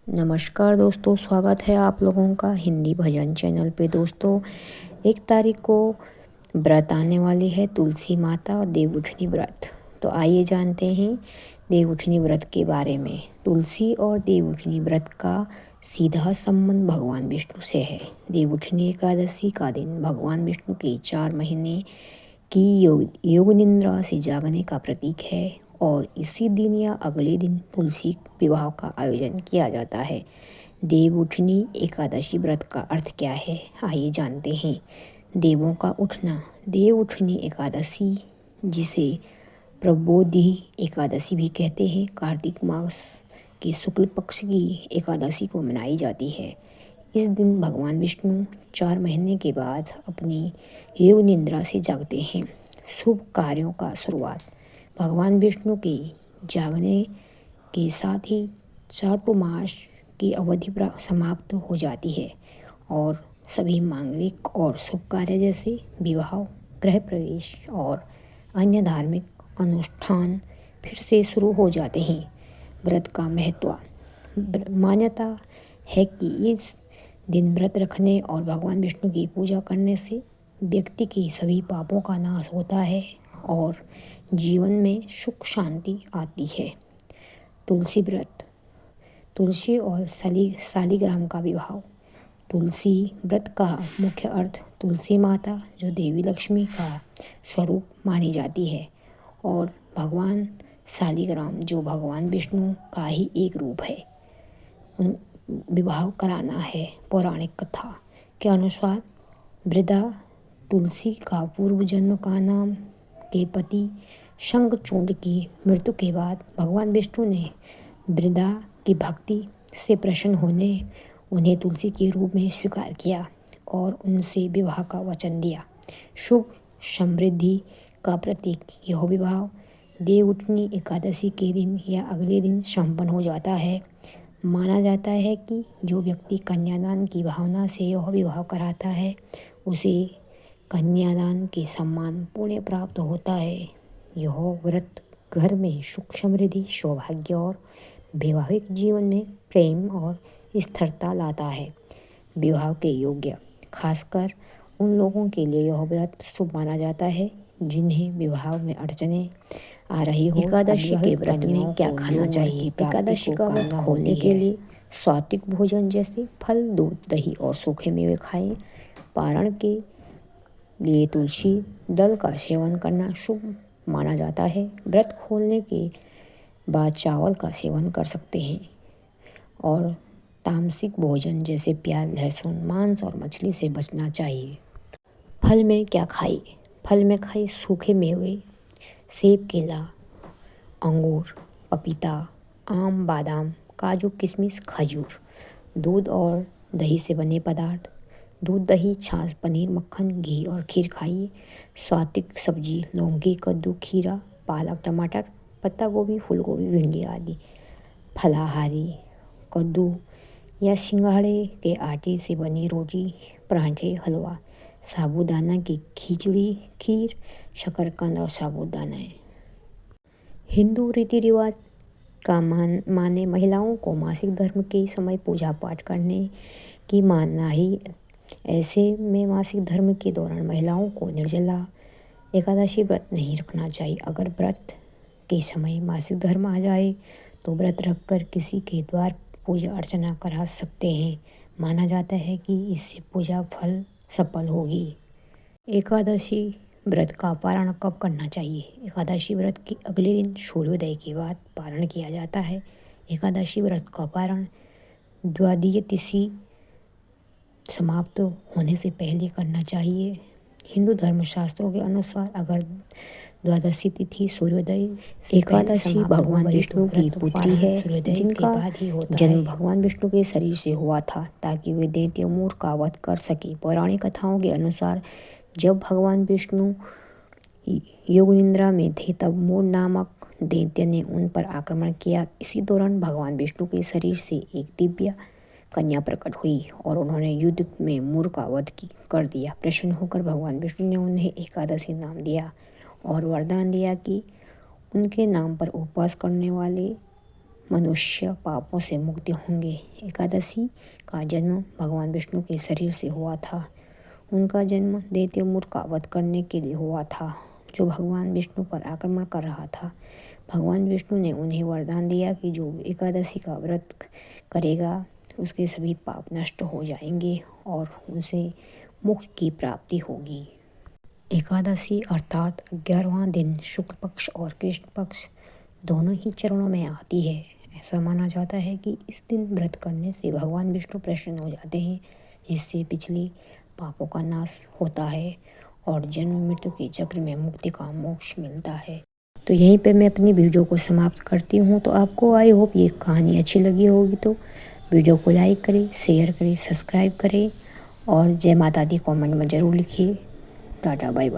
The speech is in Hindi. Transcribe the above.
नमस्कार दोस्तों, स्वागत है आप लोगों का हिंदी भजन चैनल पे। दोस्तों, 1 तारीख को व्रत आने वाली है, तुलसी माता और देवउठनी व्रत। तो आइए जानते हैं देवउठनी व्रत के बारे में। तुलसी और देवउठनी व्रत का सीधा संबंध भगवान विष्णु से है। देवउठनी एकादशी का दिन भगवान विष्णु के 4 महीने की योग निद्रा से जागने का प्रतीक है और इसी दिन या अगले दिन तुलसी विवाह का आयोजन किया जाता है। देवउठनी एकादशी व्रत का अर्थ क्या है, आइए जानते हैं। देवों का उठना। देवउठनी एकादशी, जिसे प्रबोधि एकादशी भी कहते हैं, कार्तिक मास के शुक्ल पक्ष की एकादशी को मनाई जाती है। इस दिन भगवान विष्णु 4 महीने के बाद अपनी योग निद्रा से जागते हैं। शुभ कार्यों का शुरुआत। भगवान विष्णु के जागने के साथ ही चातुर्मास की अवधि समाप्त हो जाती है और सभी मांगलिक और शुभ कार्य जैसे विवाह, गृह प्रवेश और अन्य धार्मिक अनुष्ठान फिर से शुरू हो जाते हैं। व्रत का महत्व। मान्यता है कि इस दिन व्रत रखने और भगवान विष्णु की पूजा करने से व्यक्ति के सभी पापों का नाश होता है और जीवन में सुख शांति आती है। तुलसी व्रत। तुलसी और शालिग्राम का विवाह। तुलसी व्रत का मुख्य अर्थ तुलसी माता, जो देवी लक्ष्मी का स्वरूप मानी जाती है, और भगवान शालिग्राम, जो भगवान विष्णु का ही एक रूप है, विवाह कराना है। पौराणिक कथा के अनुसार वृद्धा तुलसी का पूर्व जन्म का नाम के पति शंखचूड की मृत्यु के बाद भगवान विष्णु ने वृद्धा की भक्ति से प्रसन्न होने उन्हें तुलसी के रूप में स्वीकार किया और उनसे विवाह का वचन दिया। शुभ समृद्धि का प्रतीक। यह विवाह देवउठनी एकादशी के दिन या अगले दिन संपन्न हो जाता है। माना जाता है कि जो व्यक्ति कन्यादान की भावना से यह विवाह कराता है, उसे कन्यादान के सम्मान पुण्य प्राप्त होता है। यह व्रत घर में सुख समृद्धि, सौभाग्य और वैवाहिक जीवन में प्रेम और स्थिरता लाता है। विवाह के योग्य। खासकर उन लोगों के लिए यह व्रत शुभ माना जाता है जिन्हें विवाह में अड़चनें आ रही हो। एकादशी के व्रत में क्या खाना चाहिए। एकादशी का व्रत खोलने के लिए सात्विक भोजन जैसे फल, दूध, दही और सूखे मेवे खाएं। पारण के लिए तुलसी दल का सेवन करना शुभ माना जाता है। व्रत खोलने के बाद चावल का सेवन कर सकते हैं और तामसिक भोजन जैसे प्याज, लहसुन, मांस और मछली से बचना चाहिए। फल में क्या खाइए। फल में खाइए सूखे मेवे, सेब, केला, अंगूर, पपीता, आम, बादाम, काजू, किशमिश, खजूर। दूध और दही से बने पदार्थ। दूध, दही, छाछ, पनीर, मक्खन, घी और खीर खाइए। सात्विक सब्जी, लौकी, कद्दू, खीरा, पालक, टमाटर, पत्ता गोभी, फूल गोभी, भिंडी आदि। फलाहारी, कद्दू या सिंघाड़े के आटे से बनी रोटी, पराठे, हलवा, साबूदाना की खिचड़ी, खीर, शकरकंद और साबूदाना। हिंदू रीति रिवाज का माने महिलाओं को मासिक धर्म के समय पूजा पाठ करने की मनाही। ऐसे में मासिक धर्म के दौरान महिलाओं को निर्जला एकादशी व्रत नहीं रखना चाहिए। अगर व्रत के समय मासिक धर्म आ जाए तो व्रत रखकर किसी के द्वार पूजा अर्चना करा सकते हैं। माना जाता है कि इससे पूजा फल सफल होगी। एकादशी व्रत का पारण कब करना चाहिए। एकादशी व्रत के अगले दिन सूर्योदय के बाद पारण किया जाता है। एकादशी व्रत का पारण द्वितीया तिथि समाप्त होने से पहले करना चाहिए। हिंदू धर्मशास्त्रों के अनुसार अगर द्वादशी तिथि सूर्योदय से एकादशी भगवान विष्णु की पुत्री है, जिनका जन्म भगवान विष्णु के शरीर से हुआ था ताकि वे दैत्य मूर का वध कर सके। पौराणिक कथाओं के अनुसार जब भगवान विष्णु योग निद्रा में थे तब मूर नामक दैत्य ने उन पर आक्रमण किया। इसी दौरान भगवान विष्णु के शरीर से एक दिव्य कन्या प्रकट हुई और उन्होंने युद्ध में मूर का वध कर दिया। प्रसन्न होकर भगवान विष्णु ने उन्हें एकादशी नाम दिया और वरदान दिया कि उनके नाम पर उपवास करने वाले मनुष्य पापों से मुक्ति होंगे। एकादशी का जन्म भगवान विष्णु के शरीर से हुआ था। उनका जन्म दैत्यों का वध करने के लिए हुआ था, जो भगवान विष्णु पर आक्रमण कर रहा था। भगवान विष्णु ने उन्हें वरदान दिया कि जो एकादशी का व्रत करेगा उसके सभी पाप नष्ट हो जाएंगे और उसे मोक्ष की प्राप्ति होगी। एकादशी अर्थात 11वां दिन शुक्ल पक्ष और कृष्ण पक्ष दोनों ही चरणों में आती है। ऐसा माना जाता है कि इस दिन व्रत करने से भगवान विष्णु प्रसन्न हो जाते हैं, जिससे पिछले पापों का नाश होता है और जन्म मृत्यु के चक्र में मुक्ति का मोक्ष मिलता है। तो यहीं पे मैं अपनी वीडियो को समाप्त करती हूँ। तो आपको आई होप ये कहानी अच्छी लगी होगी, तो वीडियो को लाइक करें, शेयर करें, सब्सक्राइब करें और जय माता दी कमेंट में ज़रूर लिखिए। Tata bye bye.